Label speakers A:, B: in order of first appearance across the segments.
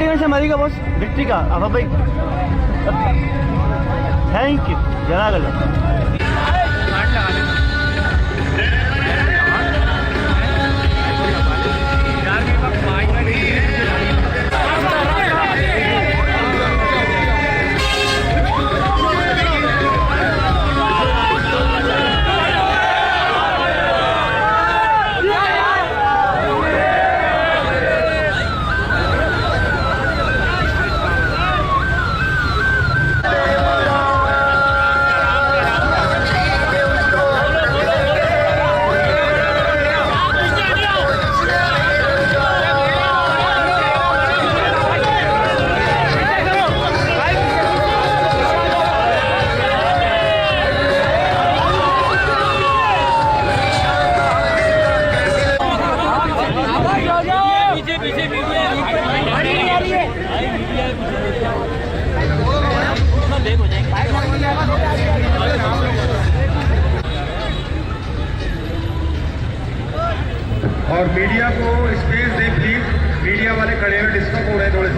A: से मरेगा boss victory का अब भाई थैंक यू जनागल
B: और मीडिया को स्पेस दें प्लीज। मीडिया वाले खड़े हैं, डिस्टर्ब हो रहे हैं थोड़े से,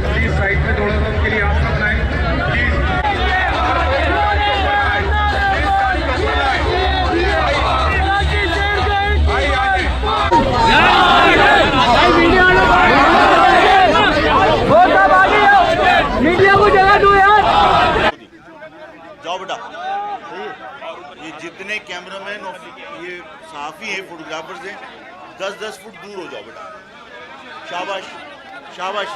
B: प्लीज साइड पे थोड़ा सा उनके लिए आसन बनाएं प्लीज।
A: मीडिया को जगह दो यार।
C: जाओ बेटा। ये जितने कैमरामैन और ये सहाफ़ी हैं, फोटोग्राफर्स हैं, 10-10 फुट दूर हो जाओ बेटा। शाबाश शाबाश।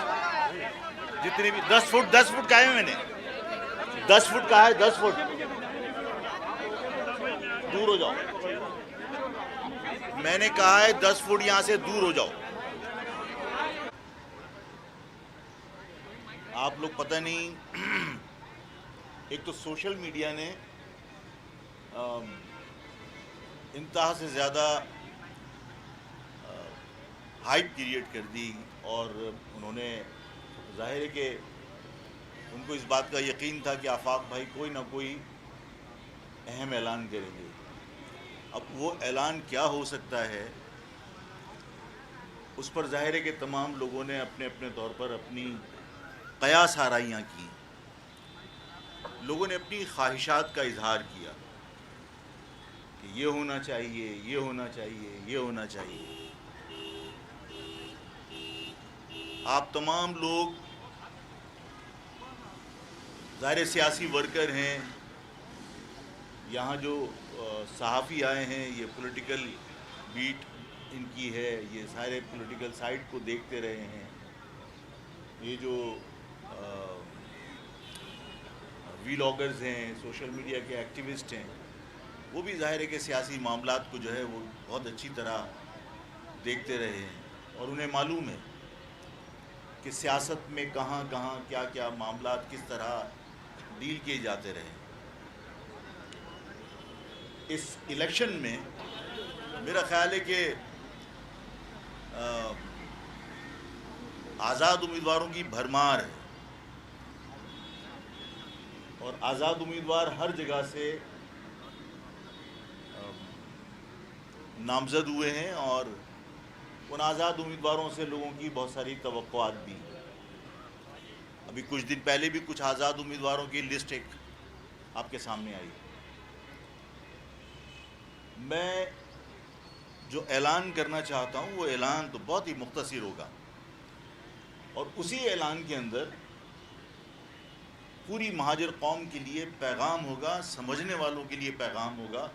C: जितने भी 10 फुट कहा है मैंने, 10 फुट कहा है, 10 फुट दूर हो जाओ। मैंने कहा है 10 फुट यहाँ से दूर हो जाओ। आप लोग पता नहीं, एक तो सोशल मीडिया ने इंतहा से ज़्यादा हाइप क्रिएट कर दी और उन्होंने ज़ाहिर है कि उनको इस बात का यकीन था कि आफाक भाई कोई ना कोई अहम ऐलान करेंगे। अब वो ऐलान क्या हो सकता है, उस पर ज़ाहिर है कि तमाम लोगों ने अपने अपने तौर पर अपनी क़यास आराइयाँ की, लोगों ने अपनी ख्वाहिशात का इजहार किया कि ये होना चाहिए, ये होना चाहिए, ये होना चाहिए। आप तमाम लोग ज़ाहिर सियासी वर्कर हैं, यहाँ जो सहाफ़ी आए हैं, ये पॉलिटिकल बीट इनकी है, ये सारे पॉलिटिकल साइड को देखते रहे हैं। ये जो वीलॉगर्स हैं, सोशल मीडिया के एक्टिविस्ट हैं, वो भी ज़ाहिर है कि सियासी मामलात को जो है वो बहुत अच्छी तरह देखते रहे हैं और उन्हें मालूम है कि सियासत में कहाँ कहाँ क्या क्या मामलात किस तरह डील किए जाते रहे। इस इलेक्शन में मेरा ख़्याल है कि आज़ाद उम्मीदवारों की भरमार है और आज़ाद उम्मीदवार हर जगह से नामज़द हुए हैं और उन आज़ाद उम्मीदवारों से लोगों की बहुत सारी तवक्कुआत भी। अभी कुछ दिन पहले भी कुछ आज़ाद उम्मीदवारों की लिस्ट एक आपके सामने आई। मैं जो ऐलान करना चाहता हूँ वो ऐलान तो बहुत ही मुख्तसर होगा और उसी ऐलान के अंदर पूरी महाजर कौम के लिए पैगाम होगा, समझने वालों के लिए पैगाम होगा।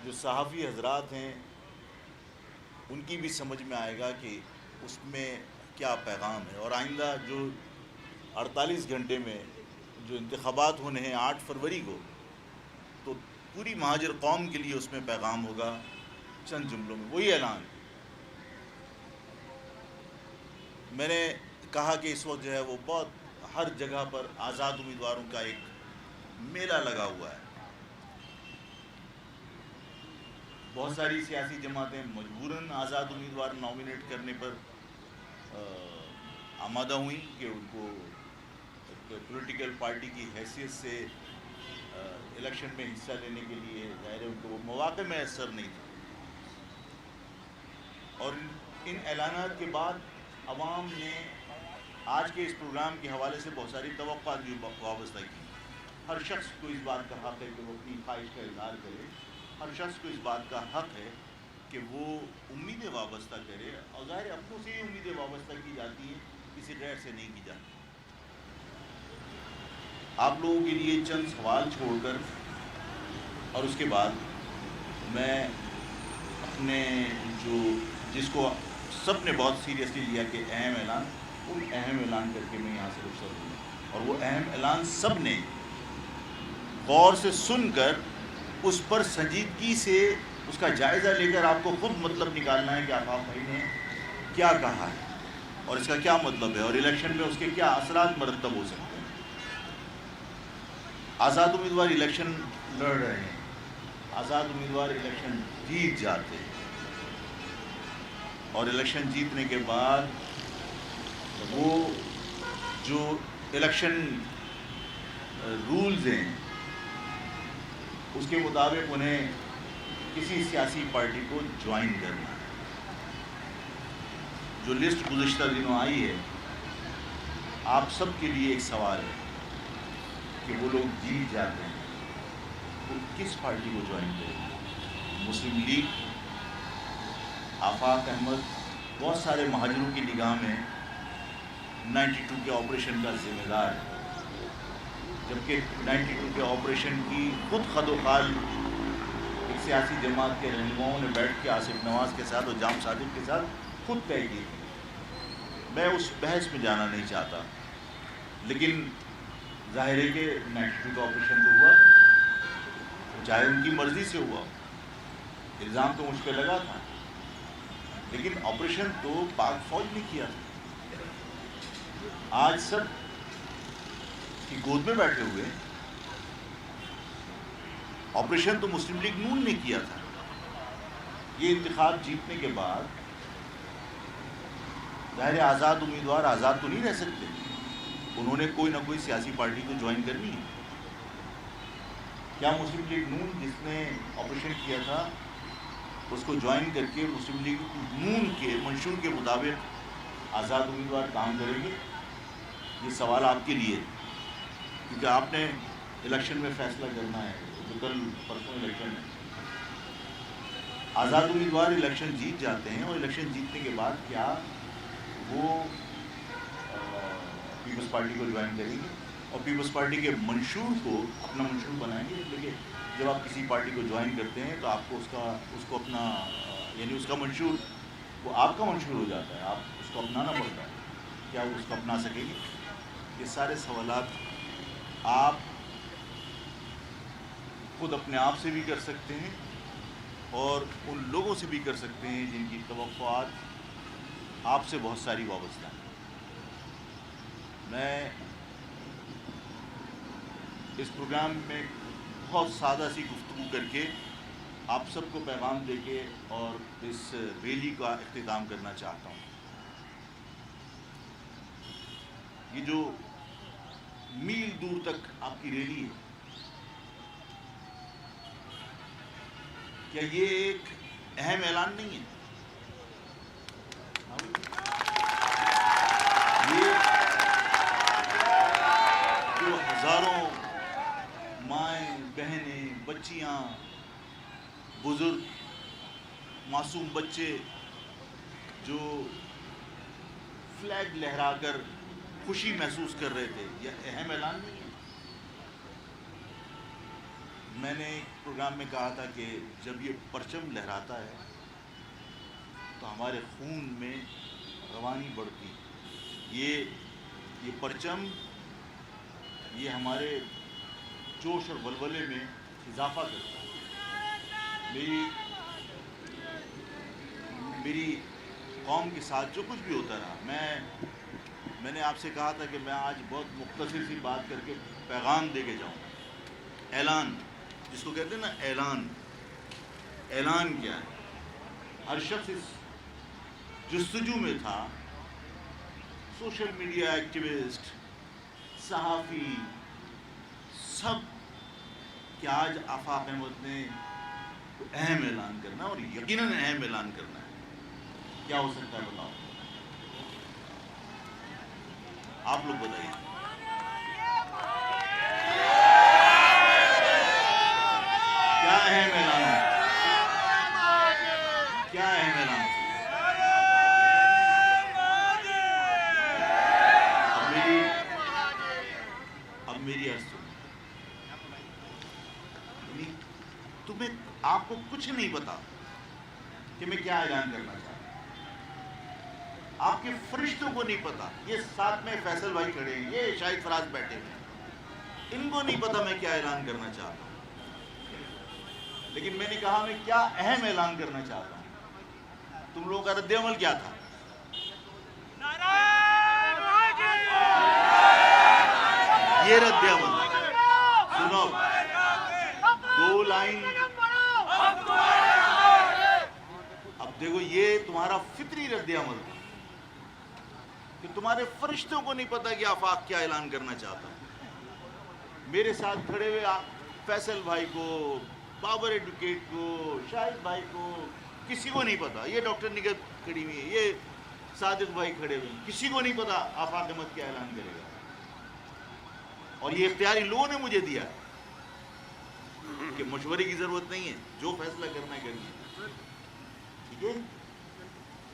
C: जो सहाफ़ी हजरात हैं उनकी भी समझ में आएगा कि उसमें क्या पैगाम है। और आइंदा जो 48 घंटे में जो इंतख़ाबात होने हैं 8 फरवरी को, तो पूरी महाजर कौम के लिए उसमें पैगाम होगा। चंद जुमलों में वही ऐलान। मैंने कहा कि इस वक्त जो है वो बहुत हर जगह पर आज़ाद उम्मीदवारों का एक मेला लगा हुआ है। बहुत सारी सियासी जमातें मजबूरन आज़ाद उम्मीदवार नॉमिनेट करने पर आमादा हुई कि उनको पॉलिटिकल पार्टी की हैसियत से इलेक्शन में हिस्सा लेने के लिए ज़ाहिर है उनको वो मौक़े मैसर नहीं था। और इन ऐलानात के बाद अवाम ने آج کے اس پروگرام کے حوالے سے بہت ساری توقعات بھی وابستہ کی. ہر شخص کو اس بات کا حق ہے کہ وہ اپنی خواہش کا اظہار کرے. ہر شخص کو اس بات کا حق ہے کہ وہ امیدیں وابستہ کرے, اور ظاہر اپنوں سے ہی امیدیں وابستہ کی جاتی ہیں, کسی غیر سے نہیں کی جاتی. آپ لوگوں کے لیے چند سوال چھوڑ کر اور اس کے بعد میں اپنے جس کو سب نے بہت سیریسلی لیا کہ اہم اعلان, ان اہم اعلان کر کے میں یہاں سے رخصت ہوں. اور وہ اہم اعلان سب نے غور سے سن کر اس پر سنجیدگی سے اس کا جائزہ لے کر آپ کو خود مطلب نکالنا ہے کہ آفاق بھائی نے کیا کہا ہے اور اس کا کیا مطلب ہے, اور الیکشن میں اس کے کیا اثرات مرتب ہو سکتے ہیں. آزاد امیدوار الیکشن لڑ رہے ہیں, آزاد امیدوار الیکشن جیت جاتے ہیں, اور الیکشن جیتنے کے بعد وہ جو الیکشن رولز ہیں اس کے مطابق انہیں کسی سیاسی پارٹی کو جوائن کرنا ہے. جو لسٹ گزشتہ دنوں آئی ہے, آپ سب کے لیے ایک سوال ہے کہ وہ لوگ جیت جاتے ہیں وہ کس پارٹی کو جوائن کریں گے. مسلم لیگ, آفاق احمد بہت سارے مہاجروں کی نگاہ میں 92 کے آپریشن کا ذمہ دار ہے, جبکہ 92 کے آپریشن کی خود خد و خال ایک سیاسی جماعت کے رہنماؤں نے بیٹھ کے آصف نواز کے ساتھ اور جام صادق کے ساتھ خود طے کی. میں اس بحث میں جانا نہیں چاہتا, لیکن ظاہر ہے کہ 92 کا آپریشن تو ہوا, چاہے ان کی مرضی سے ہوا, الزام تو مجھ پہ لگا تھا, لیکن آپریشن تو پاک فوج نے کیا تھا. آج سب کی گود میں بیٹھے ہوئے, آپریشن تو مسلم لیگ نون نے کیا تھا. یہ انتخاب جیتنے کے بعد ظاہر آزاد امیدوار آزاد تو نہیں رہ سکتے, انہوں نے کوئی نہ کوئی سیاسی پارٹی کو جوائن کرنی ہے. کیا مسلم لیگ نون جس نے آپریشن کیا تھا اس کو جوائن کر کے مسلم لیگ نون کے منشور کے مطابق آزاد امیدوار کام کریں گے؟ یہ سوال آپ کے لیے, کیونکہ آپ نے الیکشن میں فیصلہ کرنا ہے, جو کل پرسوں الیکشن ہے. آزاد امیدوار الیکشن جیت جاتے ہیں, اور الیکشن جیتنے کے بعد کیا وہ پیپلز پارٹی کو جوائن کریں گے اور پیپلز پارٹی کے منشور کو اپنا منشور بنائیں گے؟ لیکن جب آپ کسی پارٹی کو جوائن کرتے ہیں تو آپ کو اس کو اپنا یعنی اس کا منشور وہ آپ کا منشور ہو جاتا ہے, آپ اس کو اپنانا پڑتا ہے. کیا وہ اس کو اپنا سکیں گے؟ یہ سارے سوالات آپ خود اپنے آپ سے بھی کر سکتے ہیں اور ان لوگوں سے بھی کر سکتے ہیں جن کی توقعات آپ سے بہت ساری وابستہ ہیں. میں اس پروگرام میں بہت سادہ سی گفتگو کر کے آپ سب کو پیغام دے کے اور اس ریلی کا اختتام کرنا چاہتا ہوں. یہ جو میل دور تک آپ کی ریلی ہے, کیا یہ ایک اہم اعلان نہیں ہے؟ یہ جو ہزاروں مائیں, بہنیں, بچیاں, بزرگ, معصوم بچے جو فلیگ لہرا کر خوشی محسوس کر رہے تھے, یہ اہم اعلان نہیں ہے؟ میں نے ایک پروگرام میں کہا تھا کہ جب یہ پرچم لہراتا ہے تو ہمارے خون میں روانی بڑھتی. یہ پرچم یہ ہمارے جوش اور ولولے میں اضافہ کرتا ہے. میری قوم کے ساتھ جو کچھ بھی ہوتا رہا, میں نے آپ سے کہا تھا کہ میں آج بہت مختصر سی بات کر کے پیغام دے کے جاؤں. اعلان جس کو کہتے ہیں نا, اعلان کیا ہے؟ ہر شخص اس جستجو میں تھا, سوشل میڈیا ایکٹیوسٹ, صحافی, سب, کہ آج آفاق احمد نے اہم اعلان کرنا ہے اور یقیناً اہم اعلان کرنا ہے. کیا ہو سکتا ہے بتاؤ؟ आप लोग बताइए। क्या अहम ऐलान है? क्या अहम ऐलान है? अब मेरी अर्ज सुनो। तुम्हें आपको कुछ नहीं पता कि मैं क्या ऐलान करना चाहता हूं। आपके फरिश्तों को नहीं पता। ये साथ में फैसल भाई खड़े हैं, ये शाहिद फराज बैठे हैं, इनको नहीं पता मैं क्या ऐलान करना चाहता हूं। लेकिन मैंने कहा मैं क्या अहम ऐलान करना चाहता हूं। तुम लोगों का रद्द-ए-अमल क्या था? ये रद्द-ए-अमल सुनो, 2 लाइन। अब देखो, ये तुम्हारा फितरी रद्द-ए-अमल था कि तुम्हारे फरिश्तों को नहीं पता कि आफाक क्या ऐलान करना चाहता है। मेरे साथ खड़े हुए फैसल भाई को, बाबर एडवोकेट को, शाहिद भाई को, किसी को नहीं पता। ये डॉक्टर निगत खड़ी हुई है, ये सादिक भाई खड़े हुए, किसी को नहीं पता आफाक अहमद क्या ऐलान करेगा। और ये इख्तियार इन लोगों ने मुझे दिया कि मशवरे की जरूरत नहीं है, जो फैसला करना है करिए। ठीक है,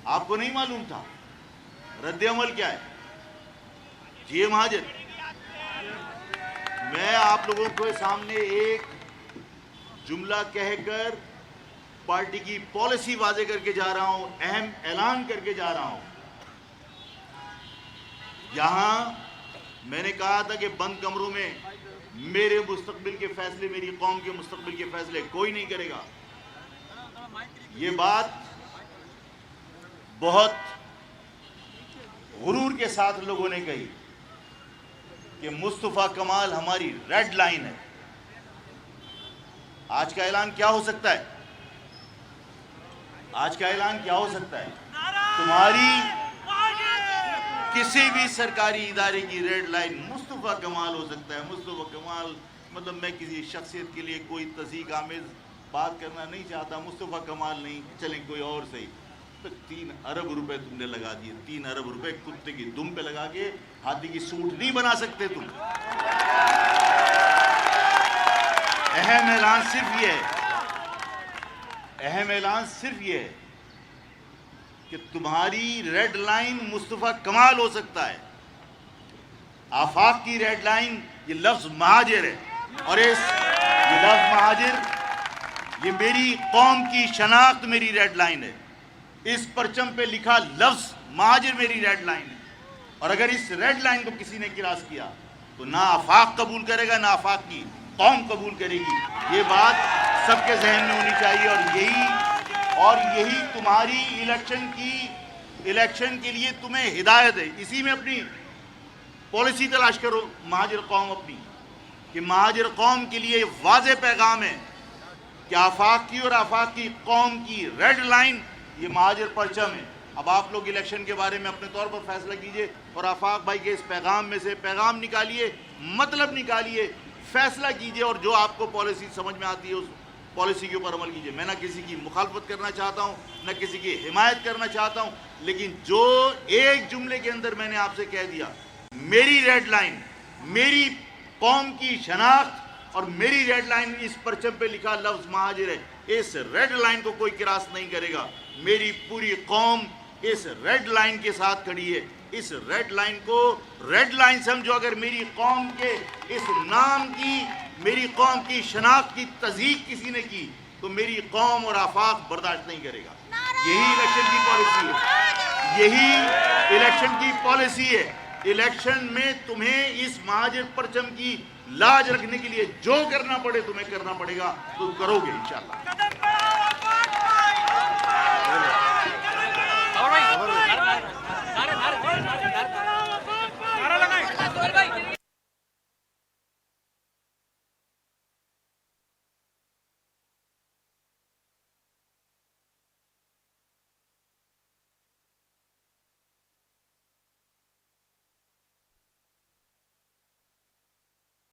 C: आपको नहीं मालूम था रद्द-ए-अमल क्या है? जी महाजन, मैं आप लोगों के सामने एक जुमला कहकर पार्टी की पॉलिसी वाजे करके जा रहा हूं, अहम ऐलान करके जा रहा हूं। यहां मैंने कहा था कि बंद कमरों में मेरे मुस्तकबिल के फैसले, मेरी कौम के मुस्तकबिल के फैसले कोई नहीं करेगा। ये बात बहुत गुरूर के साथ लोगों ने कही कि मुस्तफा कमाल हमारी रेड लाइन है। आज का ऐलान क्या हो सकता है? आज का ऐलान क्या हो सकता है? तुम्हारी किसी भी सरकारी इदारे की रेड लाइन मुस्तफा कमाल हो सकता है। मुस्तफा कमाल मतलब मैं किसी शख्सियत के लिए कोई तज़ीक आमेज़ बात करना नहीं चाहता। मुस्तफा कमाल नहीं, चलें कोई और सही। तो 3 अरब रुपए तुमने लगा दिए। 3 अरब रुपए कुत्ते की दुम पे लगा के हाथी की सूंड नहीं बना सकते तुम। अहम ऐलान सिर्फ ये है, अहम ऐलान सिर्फ ये है कि तुम्हारी रेड लाइन मुस्तफा कमाल हो सकता है। आफाक की रेड लाइन ये लफ्ज महाजिर है। और ये लफ्ज महाजिर, ये मेरी कौम की शनाख्त, मेरी रेड लाइन है। इस परचम पे लिखा लफ्ज महाजिर मेरी रेड लाइन है। और अगर इस रेड लाइन को किसी ने क्रॉस किया तो ना आफाक कबूल करेगा, ना आफाक की कौम कबूल करेगी। ये बात सबके जहन में होनी चाहिए। और यही तुम्हारी इलेक्शन के लिए तुम्हें हिदायत है। इसी में अपनी पॉलिसी तलाश करो महाजिर कौम अपनी, कि महाजिर कौम के लिए वाज़ेह पैगाम है कि आफाक की और आफाक की कौम की रेड लाइन ये महाजिर परचम है। अब आप लोग इलेक्शन के बारे में अपने तौर पर फैसला कीजिए और आफाक भाई के इस पैगाम में से पैगाम निकालिए, मतलब निकालिए, फैसला कीजिए और जो आपको पॉलिसी समझ में आती है उस पॉलिसी के ऊपर अमल कीजिए। मैं ना किसी की मुखालफत करना चाहता हूँ, ना किसी की हिमायत करना चाहता हूँ, लेकिन जो एक जुमले के अंदर मैंने आपसे कह दिया, मेरी रेड लाइन, मेरी कौम की शनाख्त और मेरी रेड लाइन, इस परचम पे लिखा लफ्ज महाजिर है। इस रेड लाइन को कोई क्रॉस नहीं करेगा। मेरी पूरी कौम इस रेड लाइन के साथ खड़ी है। इस रेड लाइन को रेड लाइन समझो। अगर मेरी कौम के इस नाम की, मेरी कौम की शनाख्त की तज़ीक किसी ने की तो मेरी कौम और आफाक बर्दाश्त नहीं करेगा। यही इलेक्शन की पॉलिसी है, यही इलेक्शन की पॉलिसी है। इलेक्शन में तुम्हें इस महाजिर परचम की लाज रखने के लिए जो करना पड़े तुम्हें करना पड़ेगा, तुम करोगे इंशाअल्लाह।